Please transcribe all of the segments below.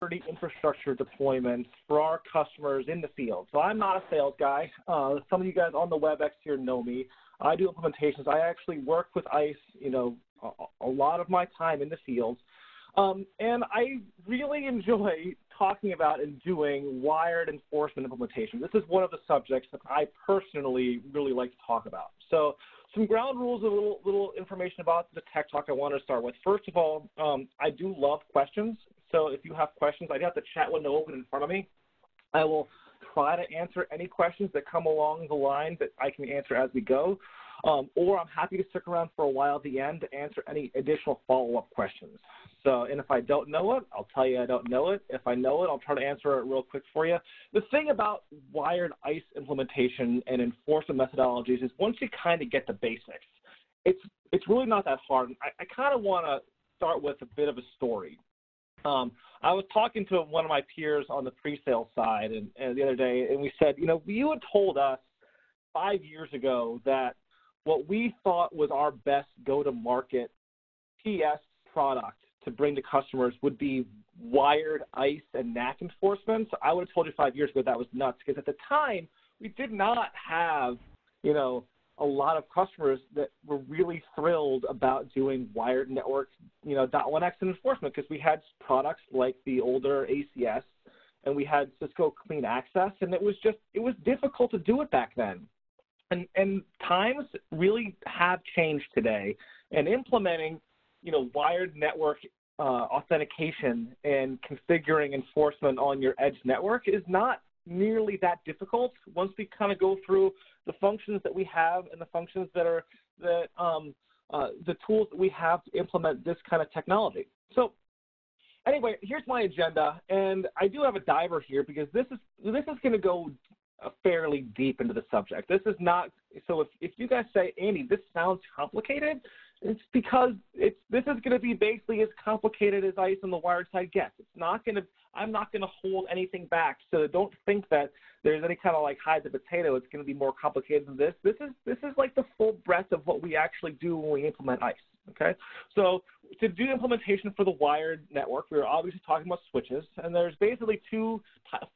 security infrastructure deployments for our customers in the field. So I'm not a sales guy. Some of you guys on the WebEx here know me. I do implementations. I actually work with ICE, a lot of my time in the field. And I really enjoy talking about and doing wired enforcement implementation. This is one of the subjects that I personally really like to talk about. So some ground rules, a little information about the tech talk I want to start with. First of all, I do love questions. So if you have questions, I have the chat window open in front of me. I will try to answer any questions that come along the line that I can answer as we go. Or I'm happy to stick around for a while at the end to answer any additional follow-up questions. So, and if I don't know it, I'll tell you I don't know it. If I know it, I'll try to answer it real quick for you. The thing about wired ICE implementation and enforcement methodologies is once you kind of get the basics, it's really not that hard. I kind of want to start with a bit of a story. I was talking to one of my peers on the pre-sale side and the other day, and we said, you had told us 5 years ago that what we thought was our best go-to-market PS product to bring to customers would be wired ICE and NAC enforcement. So I would have told you 5 years ago that was nuts because at the time we did not have, a lot of customers that were really thrilled about doing wired network, .1x enforcement because we had products like the older ACS and we had Cisco Clean Access, and it was difficult to do it back then. And times really have changed today, and implementing, wired network authentication and configuring enforcement on your edge network is not nearly that difficult once we kind of go through the functions that we have and the functions that are the tools that we have to implement this kind of technology. So anyway, here's my agenda, and I do have a diver here because this is going to go fairly deep into the subject. This is not, so if you guys say, Andy, this sounds complicated, it's because this is going to be basically as complicated as ICE on the wired side gets. I'm not going to hold anything back, so don't think that there's any kind of like hide the potato. It's going to be more complicated than this. This is like the full breadth of what we actually do when we implement ICE. Okay, so to do implementation for the wired network, we're obviously talking about switches, and there's basically two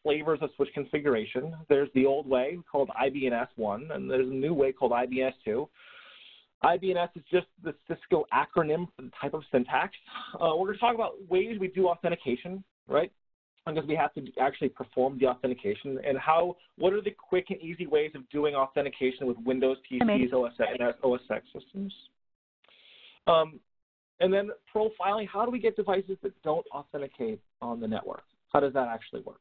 flavors of switch configuration. There's the old way called IB NS1, and there's a new way called IB NS2. IB NS is just the Cisco acronym for the type of syntax. We're going to talk about ways we do authentication, right? Because we have to actually perform the authentication, and what are the quick and easy ways of doing authentication with Windows PCs, OS X systems. And then profiling, how do we get devices that don't authenticate on the network? How does that actually work?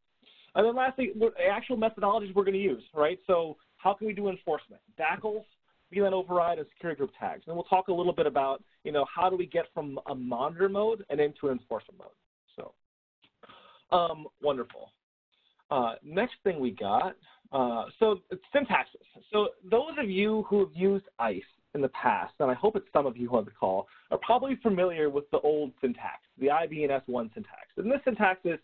And then lastly, actual methodologies we're going to use, right? So how can we do enforcement? DACLs, VLAN override, and security group tags. And we'll talk a little bit about, how do we get from a monitor mode and into enforcement mode. So, wonderful. Next thing we got, so syntaxes. So those of you who have used ICE in the past, and I hope it's some of you on the call, are probably familiar with the old syntax, the IB NS1 syntax. And this syntax is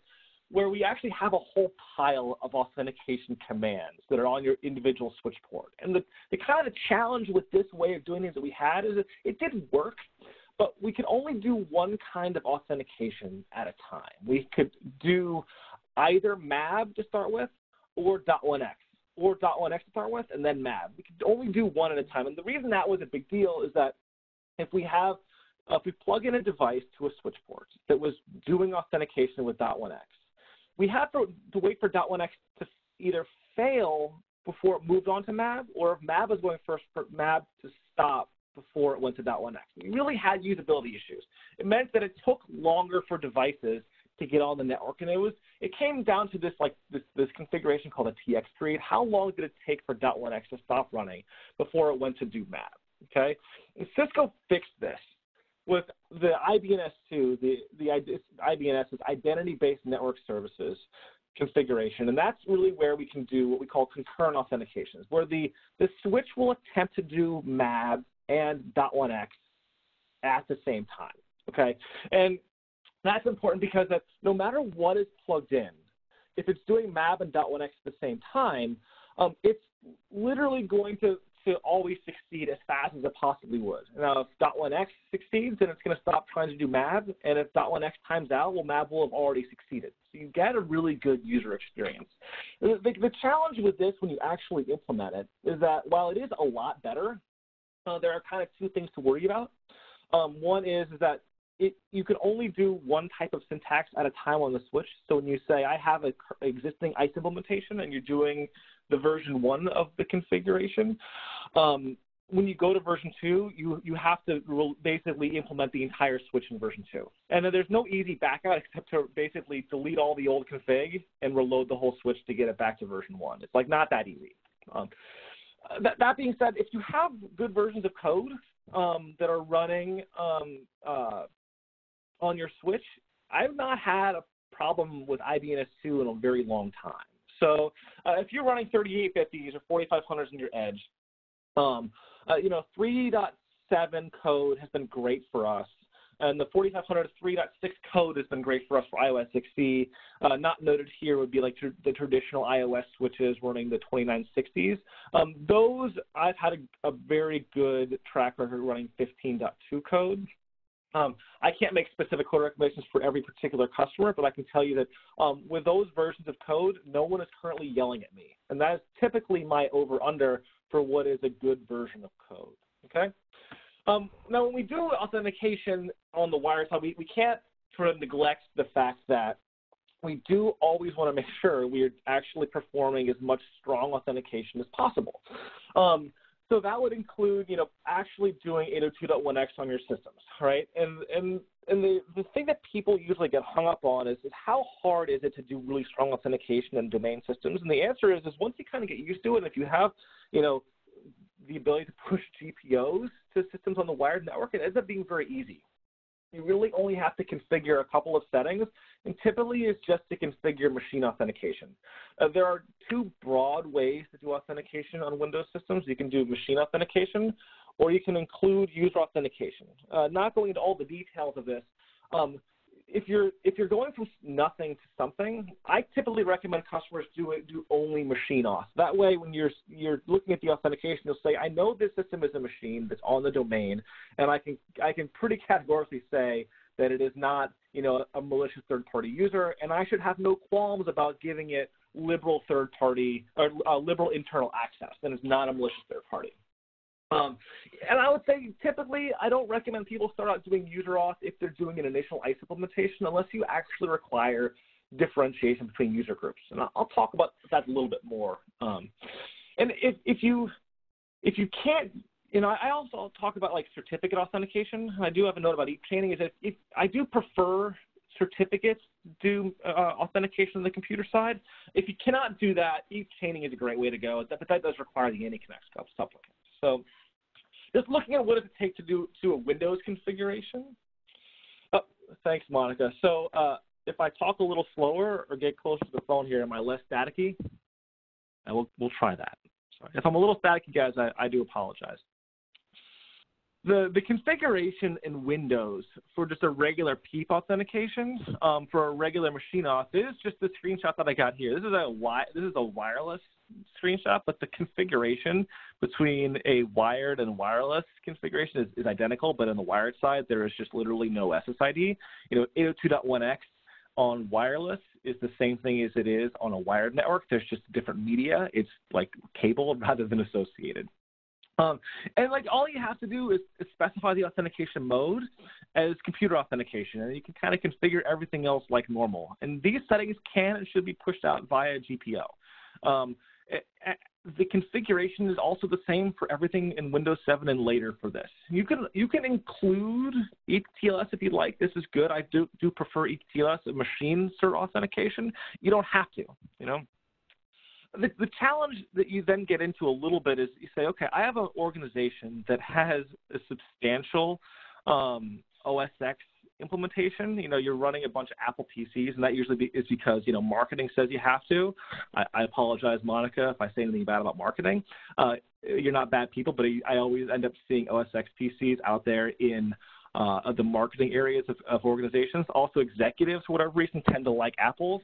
where we actually have a whole pile of authentication commands that are on your individual switch port. And the kind of challenge with this way of doing things that we had is it did work, but we could only do one kind of authentication at a time. We could do either MAB to start with or .1x. Or .1x to start with, and then MAB. We could only do one at a time. And the reason that was a big deal is that if we plug in a device to a switch port that was doing authentication with .1x, we have to wait for .1x to either fail before it moved on to MAB, or if MAB was going first, for MAB to stop before it went to .1x. We really had usability issues. It meant that it took longer for devices to get on the network, and it came down to this configuration called a TX period. How long did it take for .1x to stop running before it went to do MAB? Okay, and Cisco fixed this with the IB NS2. The IB NS is Identity-Based Network Services configuration, and that's really where we can do what we call concurrent authentications, where the switch will attempt to do MAB and .1x at the same time. Okay, and that's important because no matter what is plugged in, if it's doing MAB and .1x at the same time, it's literally going to to always succeed as fast as it possibly would. Now, if .1x succeeds, then it's going to stop trying to do MAB, and if .1x times out, well, MAB will have already succeeded. So you get a really good user experience. The challenge with this when you actually implement it is that while it is a lot better, there are kind of two things to worry about. One is that you can only do one type of syntax at a time on the switch. So when you say, I have an existing ICE implementation and you're doing the version 1 of the configuration, when you go to version 2, you have to basically implement the entire switch in version 2. And then there's no easy backout except to basically delete all the old config and reload the whole switch to get it back to version 1. It's like not that easy. That being said, if you have good versions of code that are running on your switch, I've not had a problem with IB NS2 in a very long time. So if you're running 3850s or 4500s in your edge, 3.7 code has been great for us. And the 4500 3.6 code has been great for us for iOS XE. Not noted here would be like the traditional iOS switches running the 2960s. Those I've had a very good track record running 15.2 code. I can't make specific code recommendations for every particular customer, but I can tell you that with those versions of code, no one is currently yelling at me. And that is typically my over-under for what is a good version of code, okay? Now, when we do authentication on the wire side, we can't sort of neglect the fact that we do always want to make sure we are actually performing as much strong authentication as possible. So that would include, actually doing 802.1x on your systems, right? And the thing that people usually get hung up on is how hard is it to do really strong authentication in domain systems? And the answer is once you kind of get used to it, if you have, the ability to push GPOs to systems on the wired network, it ends up being very easy. You really only have to configure a couple of settings, and typically it's just to configure machine authentication. There are two broad ways to do authentication on Windows systems. You can do machine authentication, or you can include user authentication. Not going into all the details of this, if you're going from nothing to something, I typically recommend customers do only machine auth. That way, when you're looking at the authentication, you'll say, I know this system is a machine that's on the domain, and I can pretty categorically say that it is not a malicious third-party user, and I should have no qualms about giving it liberal third-party or liberal internal access, and it's not a malicious third party. And I would say typically I don't recommend people start out doing user auth if they're doing an initial ICE implementation unless you actually require differentiation between user groups. And I'll talk about that a little bit more. And if you can't, I also talk about like certificate authentication. I do have a note about EAP chaining. Is that if I do prefer certificates do authentication on the computer side. If you cannot do that, EAP chaining is a great way to go, but that does require the AnyConnect supplicant. So just looking at what does it take to do a Windows configuration. Oh, thanks, Monica. So if I talk a little slower or get closer to the phone here, am I less staticky? And we'll try that. Sorry. If I'm a little staticky, guys, I do apologize. The configuration in Windows for just a regular PEEP authentication, for a regular machine auth, is just the screenshot that I got here. This is a wireless screenshot, but the configuration between a wired and wireless configuration is identical, but on the wired side, there is just literally no SSID. 802.1x on wireless is the same thing as it is on a wired network. There's just different media. It's like cable rather than associated. And like all you have to do is specify the authentication mode as computer authentication, and you can kind of configure everything else like normal. And these settings can and should be pushed out via GPO. The configuration is also the same for everything in Windows 7 and later for this. You can include ETLS if you'd like. This is good. I do prefer ETLS, machine cert authentication. You don't have to, The challenge that you then get into a little bit is you say, okay, I have an organization that has a substantial OS X implementation. You're running a bunch of Apple PCs, and that usually is because, marketing says you have to. I apologize, Monica, if I say anything bad about marketing. You're not bad people, but I always end up seeing OS X PCs out there in the marketing areas of organizations. Also, executives, for whatever reason, tend to like Apples.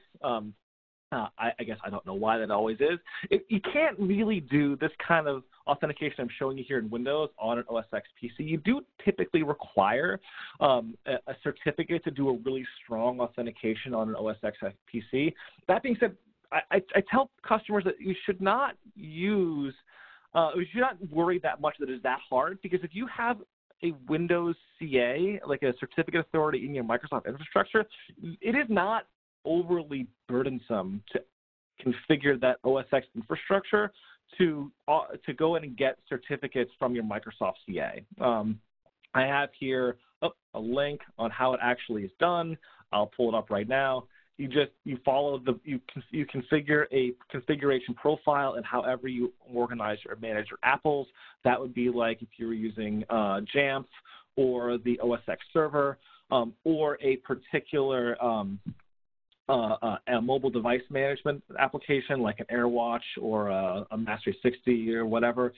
I guess I don't know why that always is. You can't really do this kind of authentication I'm showing you here in Windows on an OS X PC. You do typically require a certificate to do a really strong authentication on an OS X PC. That being said, I tell customers that you should not use, you should not worry that much that it's that hard, because if you have a Windows CA, like a certificate authority in your Microsoft infrastructure, it is not overly burdensome to configure that OS X infrastructure to go in and get certificates from your Microsoft CA. I have here a link on how it actually is done. I'll pull it up right now. You follow you configure a configuration profile, and however you organize or manage your apples, that would be like if you were using Jamf or the OS X server, or a particular a mobile device management application like an AirWatch or a Master 60 or whatever.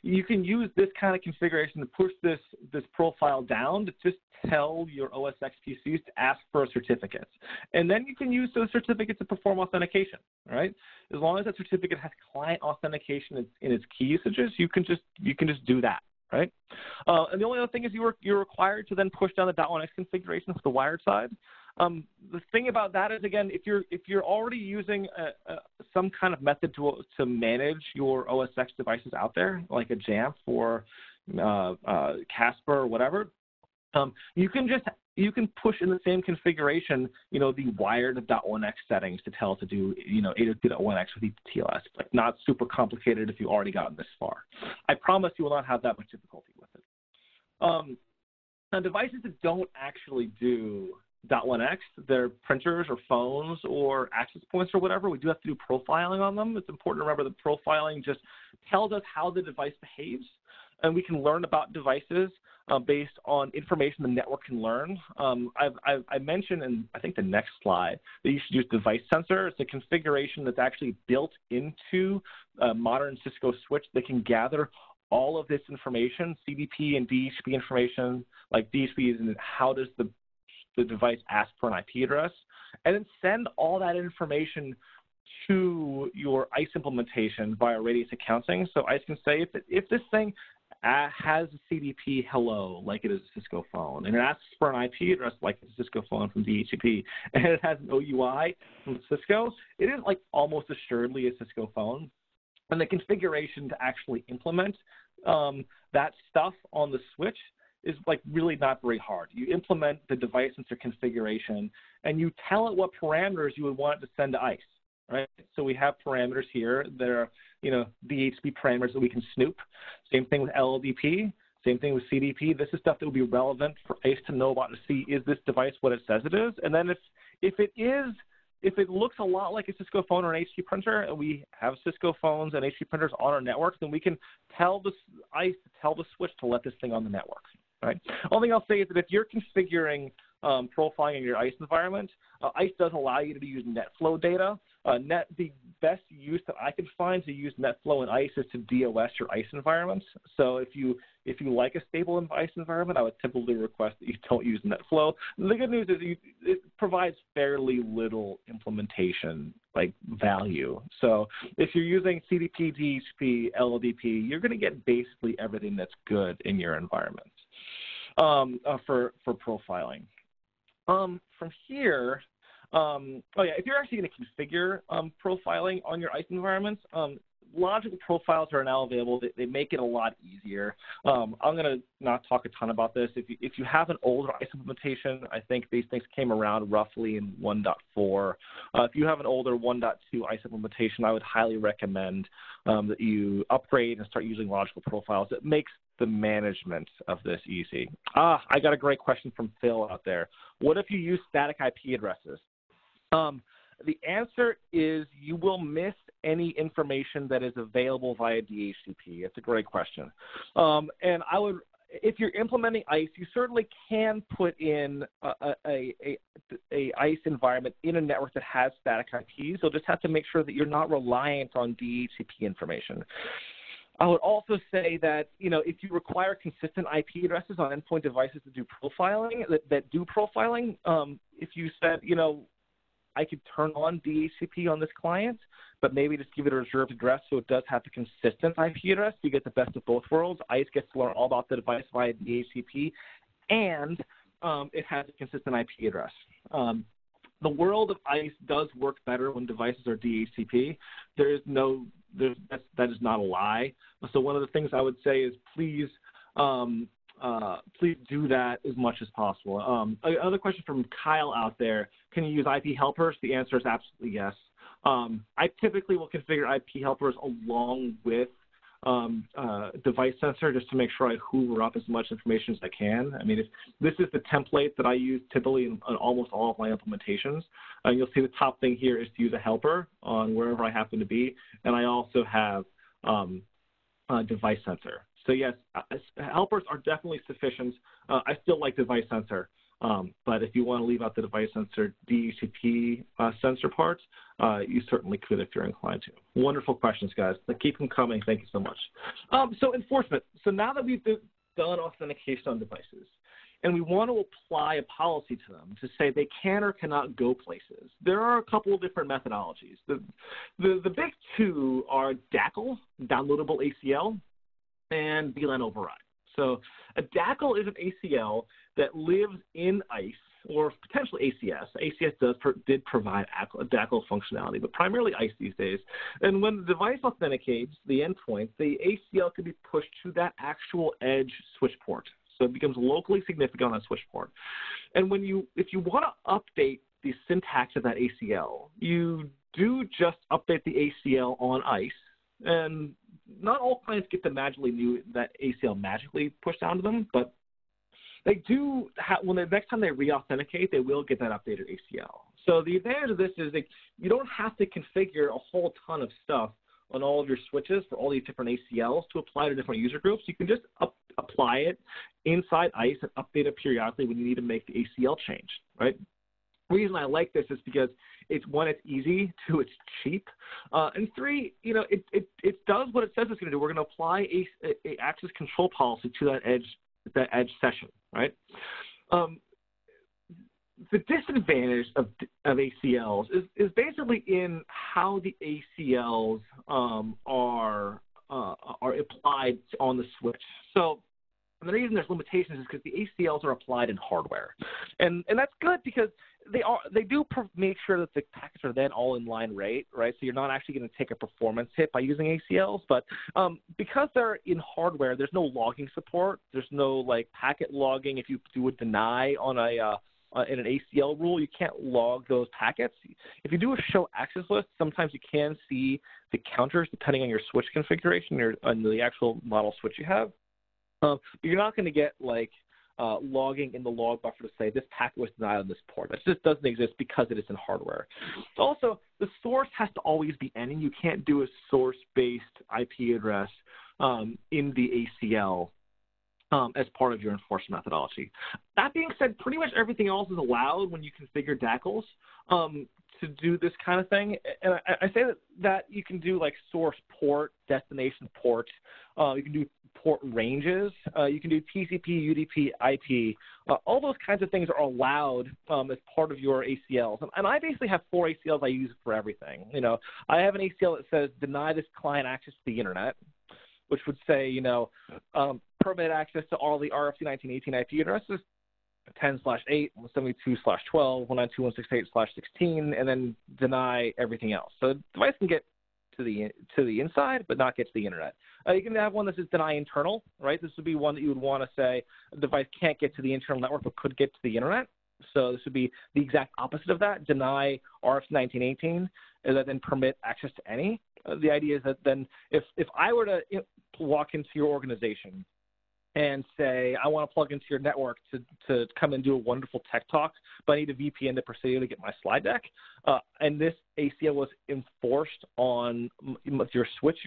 You can use this kind of configuration to push this profile down to just tell your OS X PCs to ask for certificates. And then you can use those certificates to perform authentication, right? As long as that certificate has client authentication in its key usages, you can just do that. Right, and the only other thing is you're required to then push down the .1x configuration for the wired side. The thing about that is, again, if you're already using some kind of method to manage your OS X devices out there, like a Jamf or Casper or whatever, you can push in the same configuration, the wired .1x settings to tell it to do, 802.1x with TLS. Like, not super complicated if you've already gotten this far. I promise you will not have that much difficulty with it. Now, devices that don't actually do .1x, they're printers or phones or access points or whatever, we do have to do profiling on them. It's important to remember that profiling just tells us how the device behaves, and we can learn about devices based on information the network can learn. I mentioned in, I think, the next slide that you should use device sensor. It's a configuration that's actually built into a modern Cisco switch that can gather all of this information, CDP and DHCP information, like DHCP is in how does the device ask for an IP address, and then send all that information to your ISE implementation via radius accounting. So ISE can say if this thing has a CDP hello, like it is a Cisco phone, and it asks for an IP address like a Cisco phone from DHCP, and it has an OUI from Cisco, it is like almost assuredly a Cisco phone. And the configuration to actually implement that stuff on the switch is like really not very hard. You implement the device sensor configuration, and you tell it what parameters you would want it to send to ISE, right? So we have parameters here that are, DHCP parameters that we can snoop. Same thing with LLDP. Same thing with CDP. This is stuff that would be relevant for ISE to know about, to see, is this device what it says it is? And then if it looks a lot like a Cisco phone or an HP printer, and we have Cisco phones and HP printers on our network, then we can tell the ISE to tell the switch to let this thing on the network. Right. Only thing I'll say is that if you're configuring profiling in your ISE environment, ISE does allow you to use NetFlow data. The best use that I could find to use NetFlow in ISE is to DOS your ISE environments. So if you like a stable ISE environment, I would typically request that you don't use NetFlow. The good news is it provides fairly little implementation value. So if you're using CDP, DHCP, LLDP, you're going to get basically everything that's good in your environment for profiling. From here, if you're actually going to configure profiling on your ISE environments, logical profiles are now available. They make it a lot easier. I'm going to not talk a ton about this. If you have an older ISE implementation, I think these things came around roughly in 1.4. If you have an older 1.2 ISE implementation, I would highly recommend that you upgrade and start using logical profiles. It makes the management of this easy. I got a great question from Phil out there. What if you use static IP addresses? The answer is you will miss any information that is available via DHCP. It's a great question. And if you're implementing ISE, you certainly can put in a ISE environment in a network that has static IPs. You'll just have to make sure that you're not reliant on DHCP information. I would also say that, if you require consistent IP addresses on endpoint devices to do profiling, that do profiling, if you said, I could turn on DHCP on this client, but maybe just give it a reserved address so it does have the consistent IP address. You get the best of both worlds. ICE gets to learn all about the device via DHCP, and it has a consistent IP address. The world of ICE does work better when devices are DHCP. That is not a lie. So one of the things I would say is please do that as much as possible. Another question from Kyle out there: can you use IP helpers? The answer is absolutely yes. I typically will configure IP helpers along with device sensor just to make sure I hoover up as much information as I can. I mean, this is the template that I use typically in almost all of my implementations. You'll see the top thing here is to use a helper on wherever I happen to be, and I also have a device sensor. So yes, helpers are definitely sufficient. I still like device sensor, but if you want to leave out the device sensor DHCP sensor parts, you certainly could if you're inclined to. Wonderful questions, guys. Keep them coming. Thank you so much. So enforcement. So now that we've done authentication on devices, and we want to apply a policy to them to say they can or cannot go places, there are a couple of different methodologies. The big two are DACL, downloadable ACL, and VLAN override. So a DACL is an ACL that lives in ICE or potentially ACS. ACS did provide a DACL functionality, but primarily ICE these days. And when the device authenticates the endpoint, the ACL can be pushed to that actual edge switch port. So it becomes locally significant on that switch port. And if you want to update the syntax of that ACL, you do just update the ACL on ICE, and not all clients get to magically that ACL magically pushed down to them, but they do when the next time they re-authenticate, they will get that updated ACL. So the advantage of this is that you don't have to configure a whole ton of stuff on all of your switches for all these different ACLs to apply to different user groups. You can just apply it inside ICE and update it periodically when you need to make the ACL change, right? The reason I like this is because it's easy, two, it's cheap, and three, it does what it says it's going to do. We're going to apply a access control policy to that edge session, right? The disadvantage of ACLs is basically in how the ACLs are applied on the switch. So the reason there's limitations is because the ACLs are applied in hardware, and that's good because they do make sure that the packets are then all in line rate, right? So you're not actually going to take a performance hit by using ACLs, but because they're in hardware, there's no logging support. There's no packet logging. If you do a deny on in an ACL rule, you can't log those packets. If you do a show access list, sometimes you can see the counters depending on your switch configuration on the actual model switch you have. But you're not going to get logging in the log buffer to say this packet was denied on this port. That just doesn't exist because it is in hardware. Also, the source has to always be any. You can't do a source-based IP address in the ACL as part of your enforcement methodology. That being said, pretty much everything else is allowed when you configure DACLs to do this kind of thing. And I say that you can do source port, destination port. You can do port ranges. You can do TCP, UDP, IP. All those kinds of things are allowed as part of your ACLs. And I basically have 4 ACLs I use for everything. I have an ACL that says deny this client access to the internet, which would say, permit access to all the RFC 1918 IP addresses, 10/8, 172/12, 192.168/16, and then deny everything else. So the device can get to the inside, but not get to the internet. You can have one that says deny internal, right? This would be one that you would want to say a device can't get to the internal network, but could get to the internet. So this would be the exact opposite of that. Deny RFC 1918, and then permit access to any. The idea is that then if I were to walk into your organization and say, I want to plug into your network to come and do a wonderful tech talk, but I need a VPN to Presidio to get my slide deck, and this ACL was enforced on your switch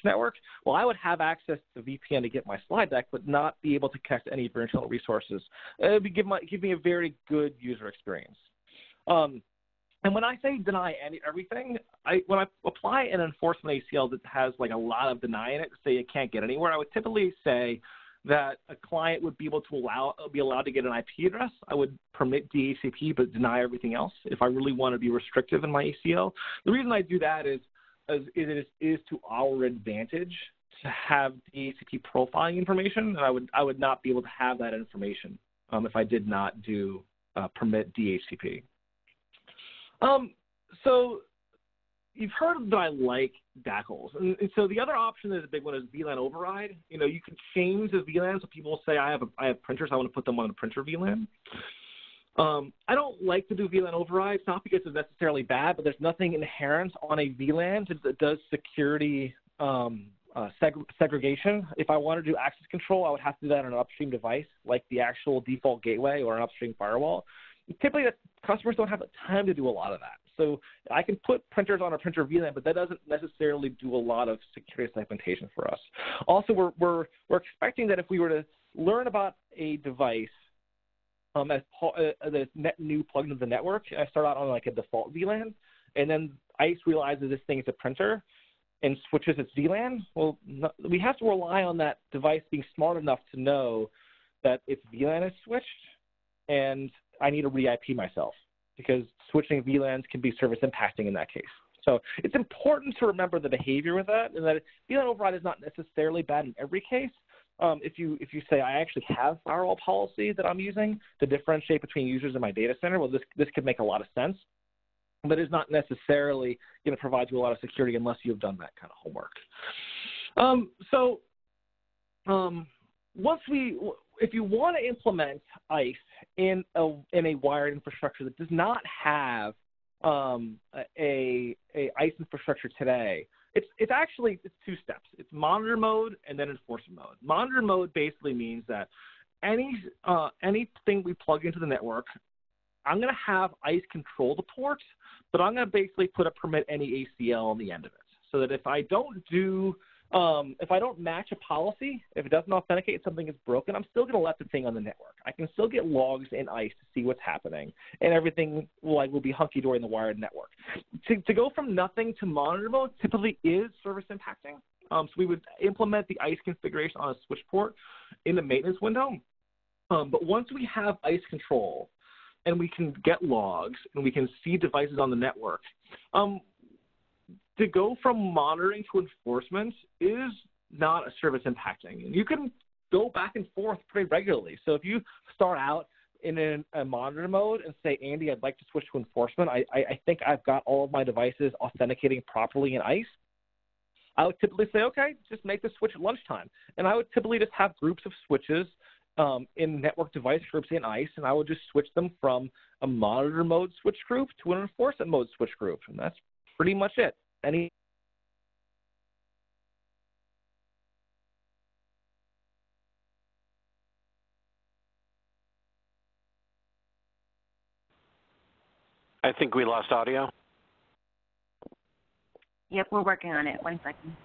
network, well, I would have access to VPN to get my slide deck, but not be able to connect to any of your internal resources. It would give me a very good user experience. And when I say deny everything, when I apply an enforcement ACL that has a lot of deny in it, say it can't get anywhere, I would typically say that a client would be able to be allowed to get an IP address. I would permit DHCP but deny everything else if I really want to be restrictive in my ACL. The reason I do that is to our advantage to have DHCP profiling information, and I would not be able to have that information if I did not do permit DHCP. So you've heard that I like DACLs. And so the other option is a big one is VLAN override. You know, you can change the VLAN. So people say I have printers, I want to put them on a printer VLAN. I don't like to do VLAN override. It's not because it's necessarily bad, but there's nothing inherent on a VLAN that does security segregation. If I want to do access control, I would have to do that on an upstream device, like the actual default gateway or an upstream firewall. Typically, customers don't have the time to do a lot of that. So I can put printers on a printer VLAN, but that doesn't necessarily do a lot of security segmentation for us. Also, we're expecting that if we were to learn about a device that's net new plugged into the network, I start out on like a default VLAN, and then ICE realizes this thing is a printer and switches its VLAN. Well, we have to rely on that device being smart enough to know that its VLAN is switched, and I need to re-IP myself, because switching VLANs can be service impacting in that case. So it's important to remember the behavior with that, and that VLAN override is not necessarily bad in every case. If you say I actually have firewall policy that I'm using to differentiate between users in my data center, well, this could make a lot of sense, but it's not necessarily going to provide you a lot of security unless you've done that kind of homework. If you want to implement ICE in a wired infrastructure that does not have a ICE infrastructure today, it's two steps. It's monitor mode and then enforcement mode. Monitor mode basically means that anything we plug into the network, I'm going to have ICE control the port, but I'm going to basically put a permit any ACL on the end of it, so that if I don't match a policy, if it doesn't authenticate, something is broken, I'm still going to let the thing on the network. I can still get logs in ICE to see what's happening, and everything will be hunky-dory in the wired network. To go from nothing to monitor mode typically is service impacting. So we would implement the ICE configuration on a switch port in the maintenance window. But once we have ICE control and we can get logs and we can see devices on the network, to go from monitoring to enforcement is not a service impacting. And you can go back and forth pretty regularly. So if you start out in a monitor mode and say, Andy, I'd like to switch to enforcement, I think I've got all of my devices authenticating properly in ICE, I would typically say, okay, just make the switch at lunchtime. And I would typically just have groups of switches in network device groups in ICE, and I would just switch them from a monitor mode switch group to an enforcement mode switch group. And that's pretty much it. I think we lost audio. Yep, we're working on it. 1 second.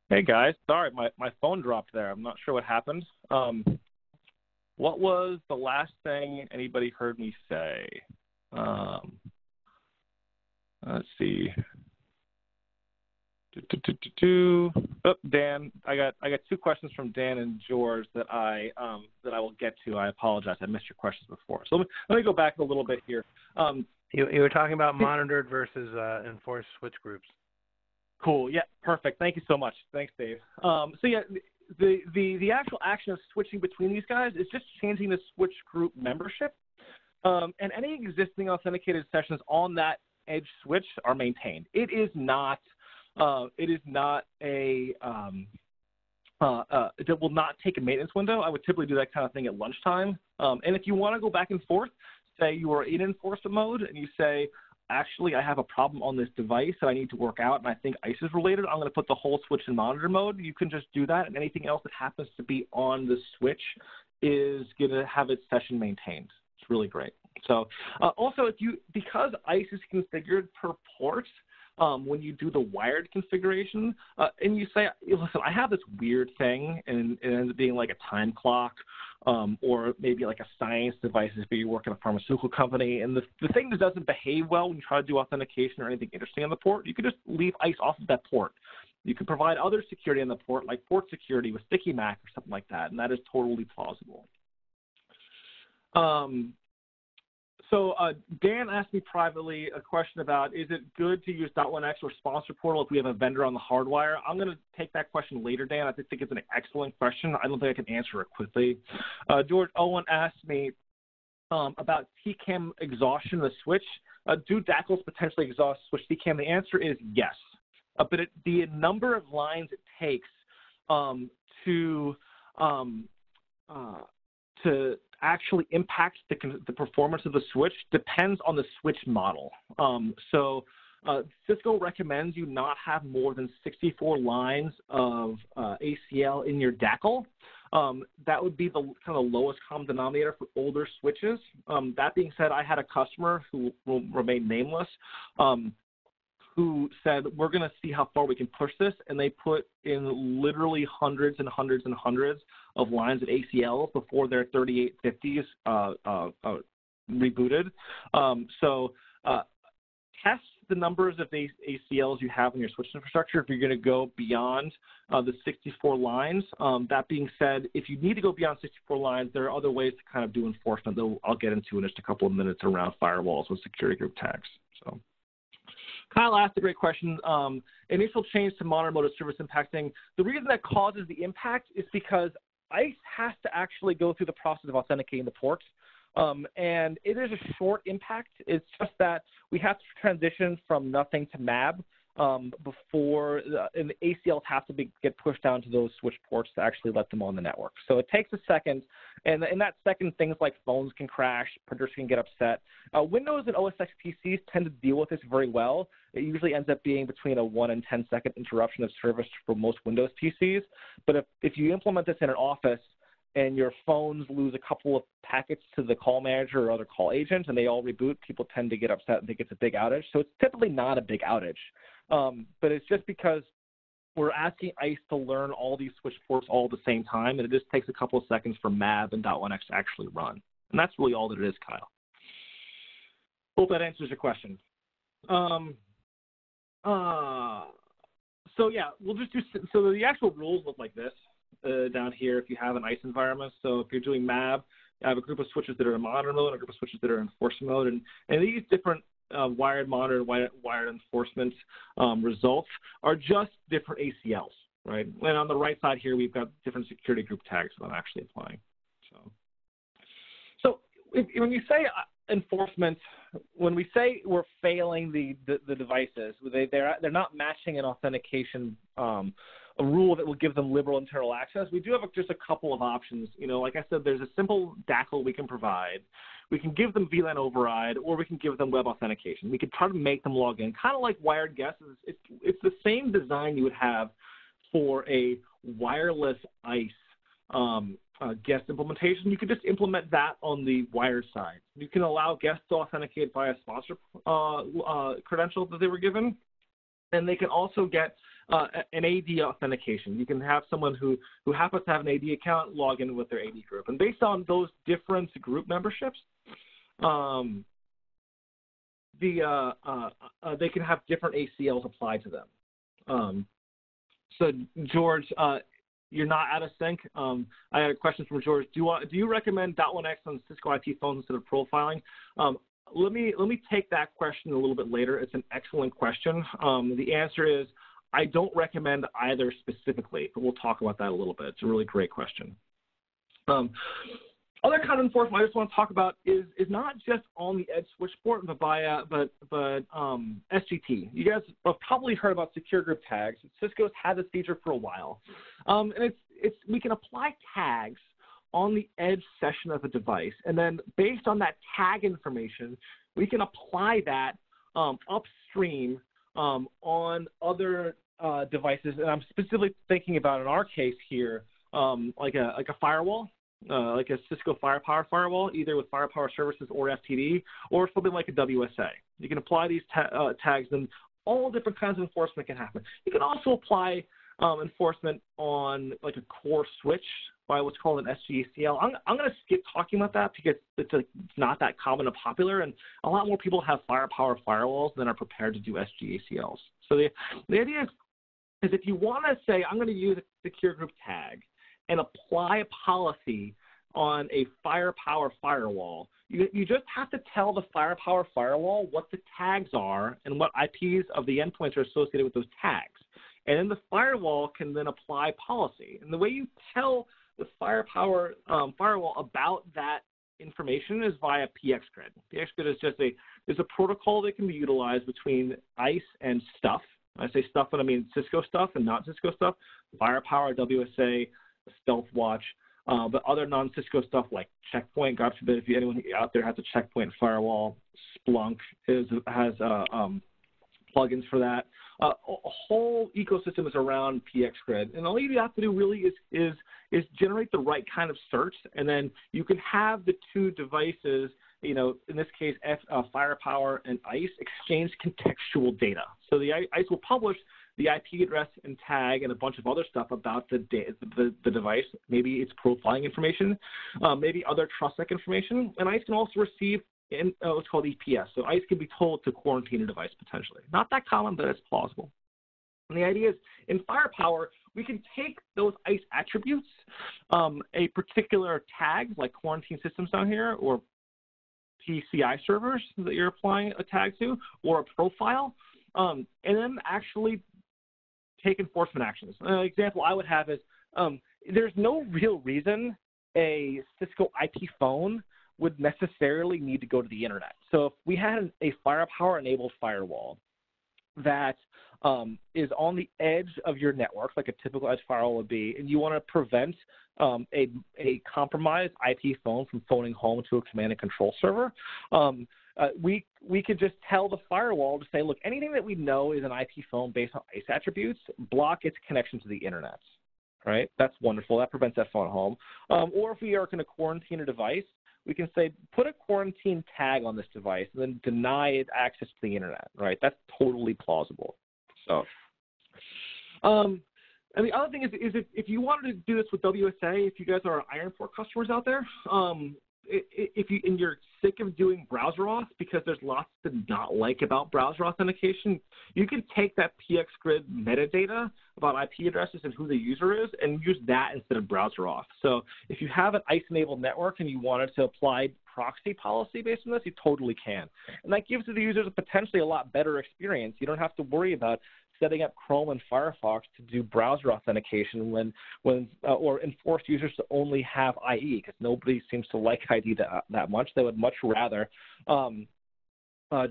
Hey, guys. Sorry, my phone dropped there. I'm not sure what happened. What was the last thing anybody heard me say? Let's see. Oh, Dan, I got 2 questions from Dan and George that I will get to. I apologize. I missed your questions before. So let me go back a little bit here. You were talking about monitored versus enforced switch groups. Cool. Yeah, perfect. Thank you so much. Thanks, Dave. So yeah, the actual action of switching between these guys is just changing the switch group membership, and any existing authenticated sessions on that edge switch are maintained. It is not it will not take a maintenance window. I would typically do that kind of thing at lunchtime. And if you want to go back and forth, say you are in enforcement mode and you say, actually, I have a problem on this device that I need to work out, and I think ICE is related, I'm going to put the whole switch in monitor mode. You can just do that, and anything else that happens to be on the switch is going to have its session maintained. It's really great. So also, because ICE is configured per port, when you do the wired configuration, and you say, listen, I have this weird thing, and it ends up being like a time clock, or maybe like a science device if you work in a pharmaceutical company, and the thing that doesn't behave well when you try to do authentication or anything interesting on the port, you can just leave ICE off of that port. You can provide other security on the port, like port security with Sticky Mac or something like that, and that is totally plausible. So Dan asked me privately a question about, is it good to use .1x or sponsor portal if we have a vendor on the hardwire? I'm going to take that question later, Dan. I think it's an excellent question. I don't think I can answer it quickly. George Owen asked me about TCAM exhaustion of the switch. Do DACLs potentially exhaust switch TCAM? The answer is yes. But the number of lines it takes to actually impact the performance of the switch depends on the switch model. Cisco recommends you not have more than 64 lines of ACL in your DACL. That would be the kind of lowest common denominator for older switches. That being said, I had a customer who will remain nameless who said, we're going to see how far we can push this, and they put in literally hundreds and hundreds and hundreds of lines of ACL before their 3850s rebooted. Test the numbers of ACLs you have in your switch infrastructure if you're going to go beyond the 64 lines. That being said, if you need to go beyond 64 lines, there are other ways to kind of do enforcement that I'll get into in just a couple of minutes around firewalls with security group tags. So, Kyle asked a great question. Initial change to monitor mode of service impacting. The reason that causes the impact is because ICE has to actually go through the process of authenticating the ports. And it is a short impact. It's just that we have to transition from nothing to MAB before, and the ACLs have to get pushed down to those switch ports to actually let them on the network. So it takes a second, and in that second, things like phones can crash, printers can get upset. Windows and OS X PCs tend to deal with this very well. It usually ends up being between a 1 and 10 second interruption of service for most Windows PCs. But if you implement this in an office, and your phones lose a couple of packets to the call manager or other call agent, and they all reboot, people tend to get upset and think it's a big outage. So it's typically not a big outage. But it's just because we're asking ICE to learn all these switch ports all at the same time, and it just takes a couple of seconds for MAB and .1x to actually run. And that's really all that it is, Kyle. Hope that answers your question. So yeah, we'll just do, so the actual rules look like this. Down here if you have an ICE environment. So if you're doing MAB, you have a group of switches that are in monitor mode and a group of switches that are in enforcement mode. And these different wired monitor and wired enforcement results are just different ACLs, right? And on the right side here, we've got different security group tags that I'm actually applying. So when you say enforcement, when we say we're failing the devices, they're not matching an authentication a rule that will give them liberal internal access. We do have just a couple of options. You know, like I said, there's a simple DACL we can provide. We can give them VLAN override, or we can give them web authentication. We could try to make them log in, kind of like wired guesses. It's the same design you would have for a wireless ICE guest implementation. You could just implement that on the wired side. You can allow guests to authenticate via sponsor credential that they were given, and they can also get an AD authentication. You can have someone who happens to have an AD account log in with their AD group. And based on those different group memberships, they can have different ACLs applied to them. So George, you're not out of sync. I had a question from George. Do you recommend .1x on Cisco IP phones instead of profiling? Let me take that question a little bit later. It's an excellent question. The answer is I don't recommend either specifically, but we'll talk about that a little bit. It's a really great question. Other kind of enforcement I just want to talk about is not just on the edge switch port, but SGT. You guys have probably heard about secure group tags. Cisco's had this feature for a while, and we can apply tags on the edge session of a device, and then based on that tag information, we can apply that upstream on other devices. And I'm specifically thinking about, in our case here, like a firewall, like a Cisco Firepower firewall, either with Firepower Services or FTD, or something like a WSA. You can apply these tags, and all different kinds of enforcement can happen. You can also apply enforcement on like a core switch by what's called an SGACL. I'm going to skip talking about that because it's not that common and popular, and a lot more people have Firepower firewalls than are prepared to do SGACLs. So the idea is is if you want to say, I'm going to use a secure group tag and apply a policy on a firepower firewall, you just have to tell the firepower firewall what the tags are and what IPs of the endpoints are associated with those tags. And then the firewall can then apply policy. And the way you tell the firepower firewall about that information is via PXGrid. PXGrid is just a protocol that can be utilized between ICE and stuff. When I say stuff, I mean Cisco stuff and not Cisco stuff. Firepower, WSA, StealthWatch, but other non-Cisco stuff like Checkpoint. God forbid if anyone out there has a Checkpoint firewall. Splunk has plugins for that. A whole ecosystem is around PXGrid, and all you have to do really is generate the right kind of search, and then you can have the two devices, in this case, Firepower and ICE, exchange contextual data. So the ICE will publish the IP address and tag and a bunch of other stuff about the device. Maybe it's profiling information, maybe other TrustSec information, and ICE can also receive what's called EPS. So ICE can be told to quarantine a device potentially. Not that common, but it's plausible. And the idea is, in Firepower, we can take those ICE attributes, a particular tag like quarantine systems down here, or PCI servers that you're applying a tag to, or a profile, and then actually take enforcement actions. An example I would have is there's no real reason a Cisco IP phone would necessarily need to go to the internet. So if we had a Firepower-enabled firewall that is on the edge of your network, like a typical edge firewall would be, and you want to prevent a compromised IP phone from phoning home to a command and control server, we could just tell the firewall to say, look, anything that we know is an IP phone based on ICE attributes, block its connection to the internet. Right? That's wonderful. That prevents that phone at home. Or if we are going to quarantine a device, we can say, put a quarantine tag on this device and then deny it access to the internet, right? That's totally plausible. So, and the other thing is if you wanted to do this with WSA, if you guys are Iron Fork customers out there, and you're sick of doing browser auth because there's lots to not like about browser authentication, you can take that PXGrid metadata about IP addresses and who the user is and use that instead of browser auth. So if you have an ICE-enabled network and you wanted to apply proxy policy based on this, you totally can. And that gives the users a potentially a lot better experience. You don't have to worry about setting up Chrome and Firefox to do browser authentication or enforce users to only have IE, because nobody seems to like ID that much. They would much rather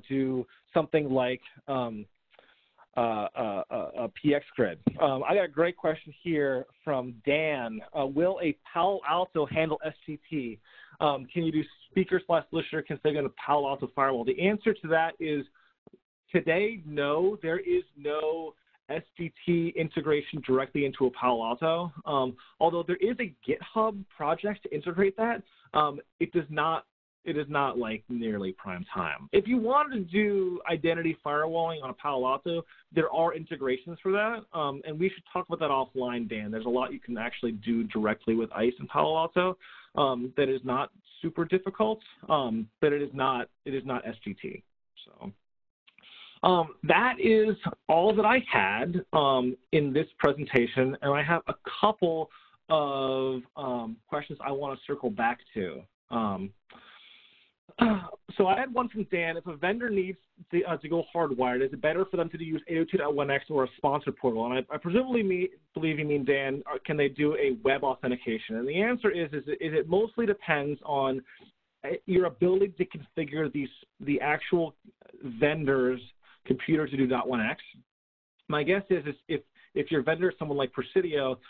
do something like PXGrid. I got a great question here from Dan. Will a Palo Alto handle SGT? Can you do speaker/listener config on a Palo Alto firewall? The answer to that is today, no. There is no SGT integration directly into a Palo Alto. Although there is a GitHub project to integrate that, it is not like nearly prime time. If you wanted to do identity firewalling on a Palo Alto, there are integrations for that, and we should talk about that offline, Dan. There's a lot you can actually do directly with ICE and Palo Alto that is not super difficult, but it is not SGT. So. That is all that I had in this presentation, and I have a couple of questions I want to circle back to. So I had one from Dan. If a vendor needs to go hardwired, is it better for them to use 802.1x or a sponsored portal? And I presumably believe you mean, Dan, can they do a web authentication? And the answer is it mostly depends on your ability to configure the actual vendor's computer to do .1x. My guess is if your vendor is someone like Presidio,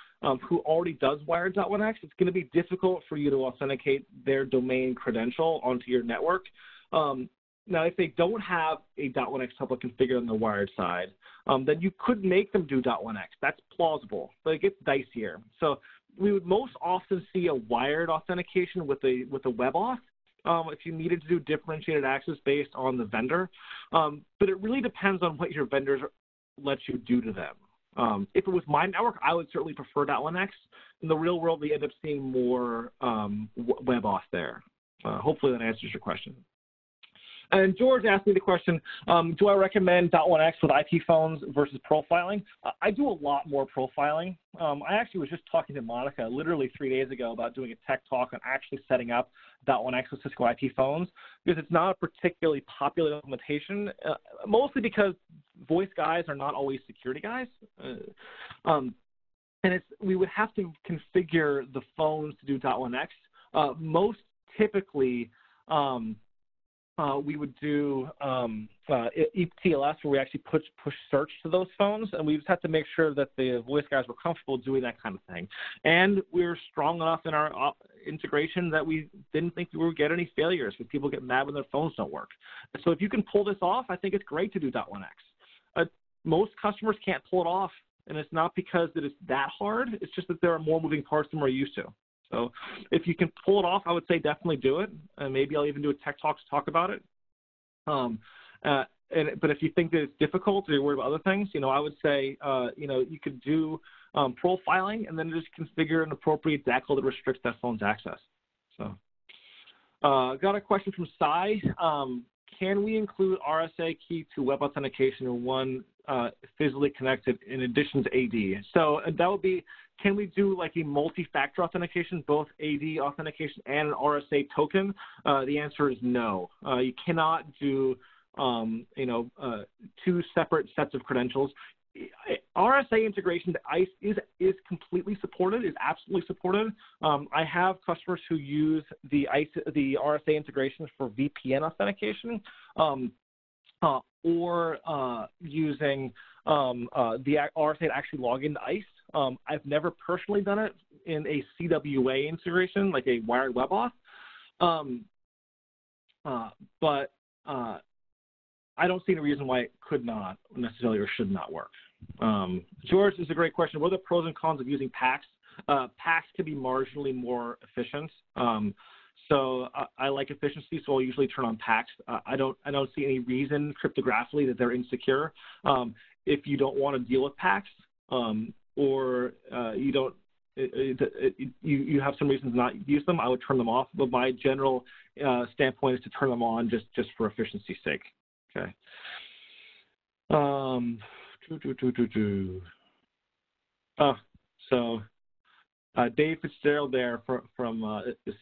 who already does wired .1x, it's going to be difficult for you to authenticate their domain credential onto your network. Now, if they don't have a .1x public configured on the wired side, then you could make them do .1x. That's plausible, but it gets dicier. So we would most often see a wired authentication with a web auth. If you needed to do differentiated access based on the vendor. But it really depends on what your vendors let you do to them. If it was my network, I would certainly prefer .1x. In the real world, we end up seeing more web auth there. Hopefully that answers your question. And George asked me the question, do I recommend .1x with IP phones versus profiling? I do a lot more profiling. I actually was just talking to Monica literally 3 days ago about doing a tech talk on actually setting up .1x with Cisco IP phones, because it's not a particularly popular implementation, mostly because voice guys are not always security guys. And we would have to configure the phones to do .1x. Most typically, we would do ETLS, where we actually push search to those phones, and we just have to make sure that the voice guys were comfortable doing that kind of thing. And we were strong enough in our integration that we didn't think we would get any failures, because people get mad when their phones don't work. So if you can pull this off, I think it's great to do .1x. Most customers can't pull it off, and it's not because that it's that hard. It's just that there are more moving parts than we're used to. So if you can pull it off, I would say definitely do it. And maybe I'll even do a tech talk to talk about it. But if you think that it's difficult or you're worried about other things, I would say, you could do profiling and then just configure an appropriate DACL that restricts that phone's access. So got a question from Sai. Can we include RSA key to web authentication in one physically connected in addition to AD? So that would be, can we do like a multi-factor authentication, both AD authentication and an RSA token? The answer is no. You cannot do, two separate sets of credentials. RSA integration to ICE is completely supported, is absolutely supported. I have customers who use the RSA integration for VPN authentication, or using the RSA to actually log into ICE. I've never personally done it in a CWA integration, like a wired web auth, but I don't see any reason why it could not necessarily or should not work. George, this is a great question. What are the pros and cons of using PACs? PACs can be marginally more efficient. So I like efficiency, so I'll usually turn on PACs. I don't see any reason cryptographically that they're insecure. If you don't want to deal with PACs, or you don't, you have some reasons not to use them, I would turn them off. But my general standpoint is to turn them on just for efficiency's sake. Okay. So Dave Fitzgerald there from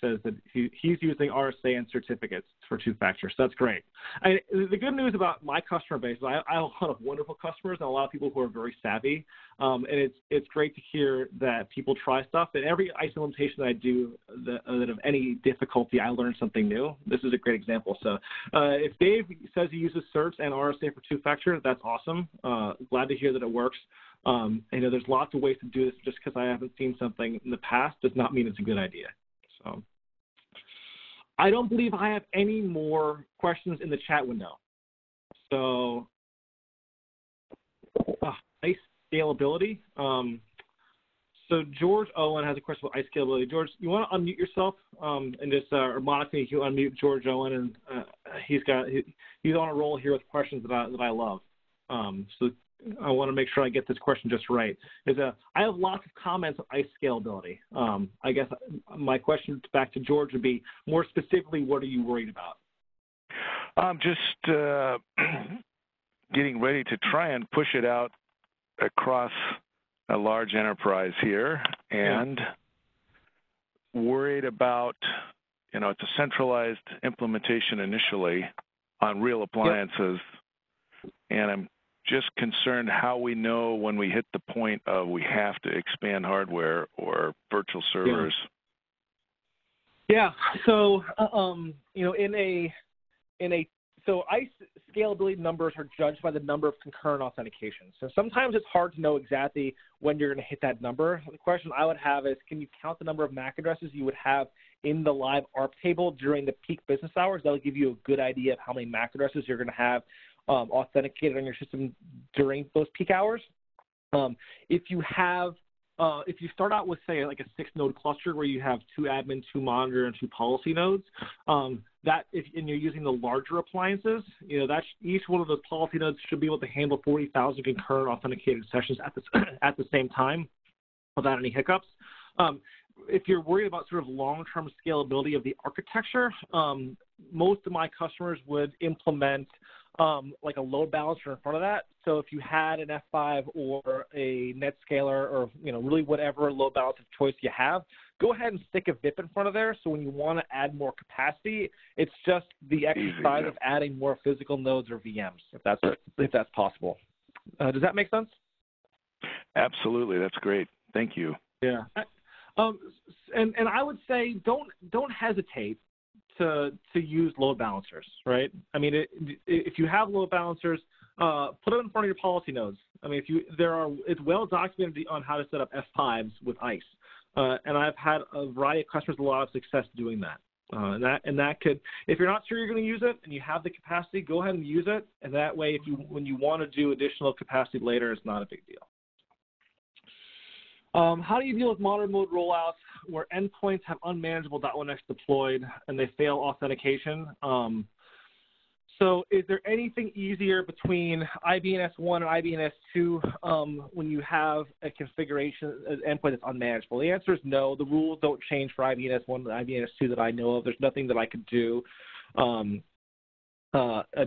says that he's using RSA and certificates for two-factor. So that's great. The good news about my customer base is I have a lot of wonderful customers and a lot of people who are very savvy. And it's great to hear that people try stuff. And every ISE implementation that I do that of any difficulty, I learn something new. This is a great example. So if Dave says he uses certs and RSA for two-factor, that's awesome. Glad to hear that it works. There's lots of ways to do this. Just because I haven't seen something in the past does not mean it's a good idea. So I don't believe I have any more questions in the chat window. So ISE Scalability. So George Owen has a question about ISE Scalability. George, you want to unmute yourself and just, or Monica, you unmute George Owen, and he's on a roll here with questions that I love. So I want to make sure I get this question just right. I have lots of comments on ISE Scalability. I guess my question back to George would be, more specifically, what are you worried about? Just getting ready to try and push it out across a large enterprise here, and worried about, it's a centralized implementation initially on real appliances, and I'm just concerned how we know when we hit the point of we have to expand hardware or virtual servers. Yeah. So, so ISE Scalability numbers are judged by the number of concurrent authentications. So sometimes it's hard to know exactly when you're going to hit that number. The question I would have is, can you count the number of MAC addresses you would have in the live ARP table during the peak business hours? That'll give you a good idea of how many MAC addresses you're going to have authenticated on your system during those peak hours. If you start out with, say, like a 6-node cluster where you have 2 admin, 2 monitor, and 2 policy nodes, and you're using the larger appliances, that's each one of those policy nodes should be able to handle 40,000 concurrent authenticated sessions at the same time without any hiccups. if you're worried about sort of long-term scalability of the architecture, most of my customers would implement like a load balancer in front of that. So if you had an F5 or a NetScaler or, really whatever load balancer choice you have, go ahead and stick a VIP in front of there. So when you want to add more capacity, it's just the exercise of adding more physical nodes or VMs, if that's possible. Does that make sense? Absolutely. That's great. Thank you. Yeah. And I would say don't hesitate to use load balancers, right? I mean, if you have load balancers, put them in front of your policy nodes. I mean, it's well documented on how to set up F5s with ISE, and I've had a variety of customers a lot of success doing that. And that could, if you're not sure you're going to use it and you have the capacity, go ahead and use it. And that way, when you want to do additional capacity later, it's not a big deal. How do you deal with modern mode rollouts where endpoints have unmanageable .1x deployed and they fail authentication? So is there anything easier between IB NS1 and IB NS2 when you have a configuration, an endpoint that's unmanageable? The answer is no. The rules don't change for IB NS1 and IB NS2 that I know of. There's nothing that I could do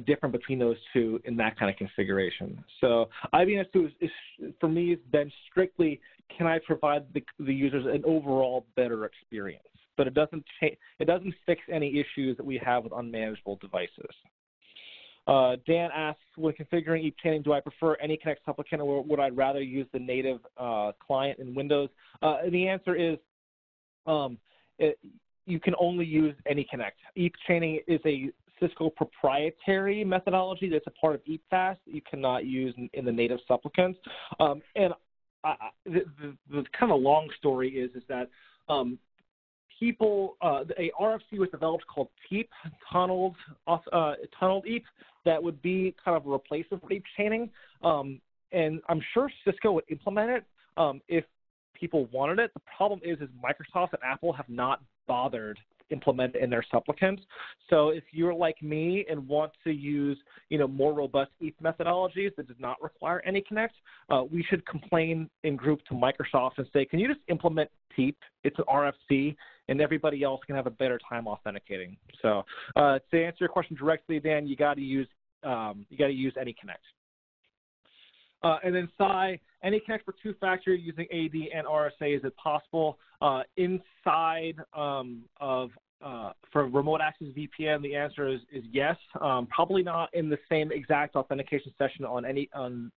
different between those two in that kind of configuration. So IB NS2 is for me, has been strictly, can I provide the users an overall better experience? But it doesn't fix any issues that we have with unmanageable devices. Dan asks, when configuring EAP chaining, do I prefer AnyConnect supplicant or would I rather use the native client in Windows? The answer is you can only use AnyConnect. EAP chaining is a Cisco proprietary methodology that's a part of EAP-Fast that you cannot use in the native supplicants. And the kind of long story is that a RFC was developed called TEAP, tunneled EAP, that would be kind of a replacement for EAP chaining. And I'm sure Cisco would implement it if people wanted it. The problem is Microsoft and Apple have not bothered to implement it in their supplicants. So if you're like me and want to use, more robust EAP methodologies that does not require AnyConnect, we should complain in group to Microsoft and say, can you just implement TEAP? It's an RFC, and everybody else can have a better time authenticating. So to answer your question directly, Dan, you got to use AnyConnect. And then Sai, AnyConnect for two-factor using AD and RSA, is it possible? Inside for remote access VPN, the answer is yes. Probably not in the same exact authentication session on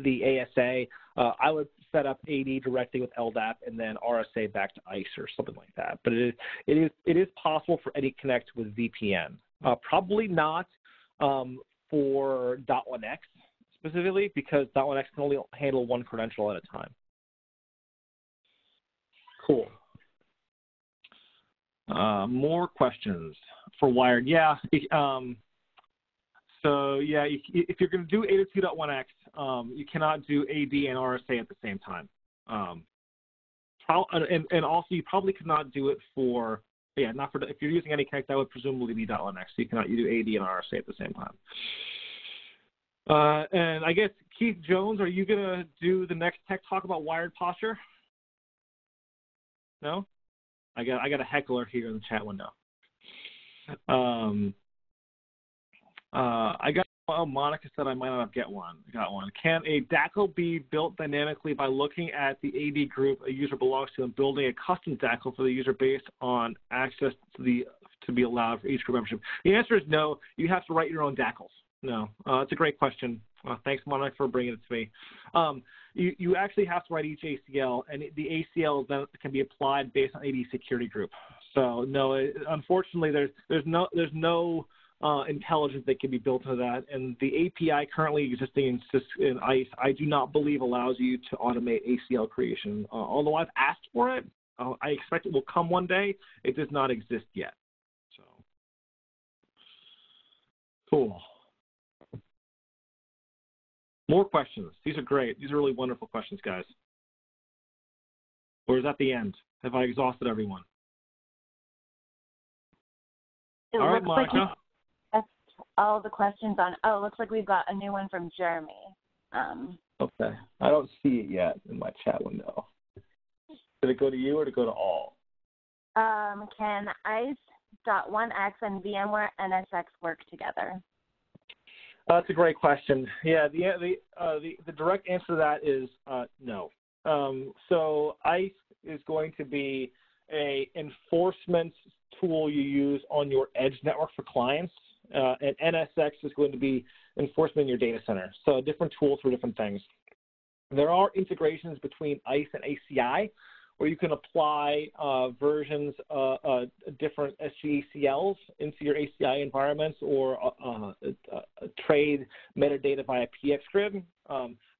the ASA. I would set up AD directly with LDAP and then RSA back to ICE or something like that. But it is possible for AnyConnect with VPN. Probably not for .1x specifically, because .1x can only handle one credential at a time. Cool. More questions for wired. Yeah. So yeah, if you're going to do 802.1x, you cannot do AD and RSA at the same time. And also you probably could not do it for, not for, if you're using AnyConnect, that would presumably be .1x. So you cannot do AD and RSA at the same time. And I guess, Keith Jones, are you going to do the next tech talk about wired posture? No? I got a heckler here in the chat window. Monica said I might not got one. Can a DACL be built dynamically by looking at the AD group a user belongs to and building a custom DACL for the user based on access to be allowed for each group membership? The answer is no. You have to write your own DACLs. No. It's a great question. Thanks, Monica, for bringing it to me. You actually have to write each ACL, and the ACL then can be applied based on AD security group. So no, unfortunately, there's no intelligence that can be built into that, and the API currently existing in ICE, I do not believe allows you to automate ACL creation. Although I've asked for it, I expect it will come one day. It does not exist yet. So cool. More questions. These are great. These are really wonderful questions, guys. Or is that the end? Have I exhausted everyone? It all right, looks Monica. like that's all the questions on. Oh, it looks like we've got a new one from Jeremy. Okay. I don't see it yet in my chat window. Did it go to you or did it go to all? Can ISE.1x and VMware NSX work together? That's a great question. Yeah, the direct answer to that is no. So ICE is going to be a enforcement tool you use on your edge network for clients, and NSX is going to be enforcement in your data center. So different tools for different things. There are integrations between ICE and ACI, where you can apply versions, different SGACLs into your ACI environments or trade metadata via pxgrid.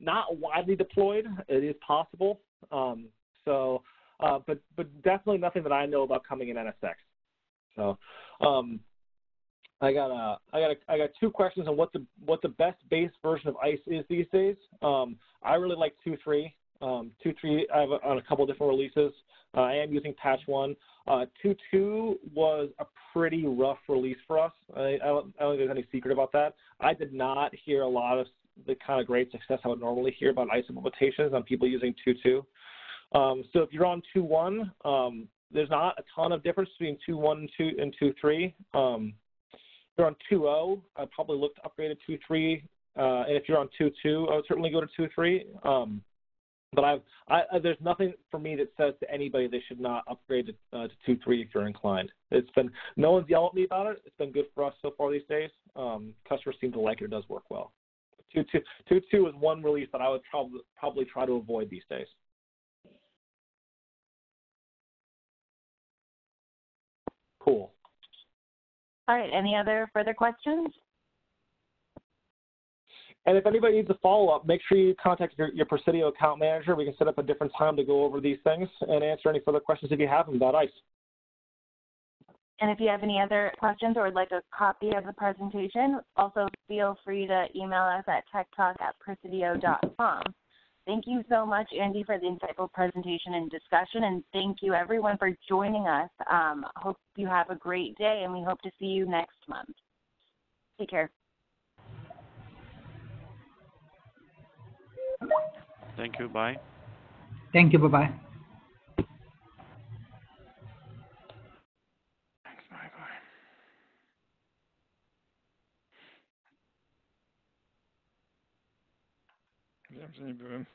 Not widely deployed. It is possible. But definitely nothing that I know about coming in NSX. So I got two questions on what the best base version of ICE is these days. I really like 2.3. 2.3, I have on a couple of different releases. I am using patch 1. 2.2 was a pretty rough release for us. I don't think there's any secret about that. I did not hear a lot of the kind of great success I would normally hear about ICE implementations on people using 2.2. So if you're on 2.1, there's not a ton of difference between 2.1 and 2.3. If you're on 2.0, I'd probably look to upgrade to 2.3. And if you're on 2.2, I would certainly go to 2.3. But there's nothing for me that says to anybody they should not upgrade to 2.3 if you're inclined. No one's yelled at me about it. It's been good for us so far these days. Customers seem to like it. It does work well. 2.2 is one release that I would probably try to avoid these days. Cool. All right. Any other further questions? And if anybody needs a follow-up, make sure you contact your Presidio account manager. We can set up a different time to go over these things and answer any further questions if you have them about ICE. And if you have any other questions or would like a copy of the presentation, also feel free to email us at techtalk@presidio.com. Thank you so much, Andy, for the insightful presentation and discussion, and thank you, everyone, for joining us. Hope you have a great day, and we hope to see you next month. Take care. Thank you. Bye. Thank you. Bye-bye. Bye. Bye.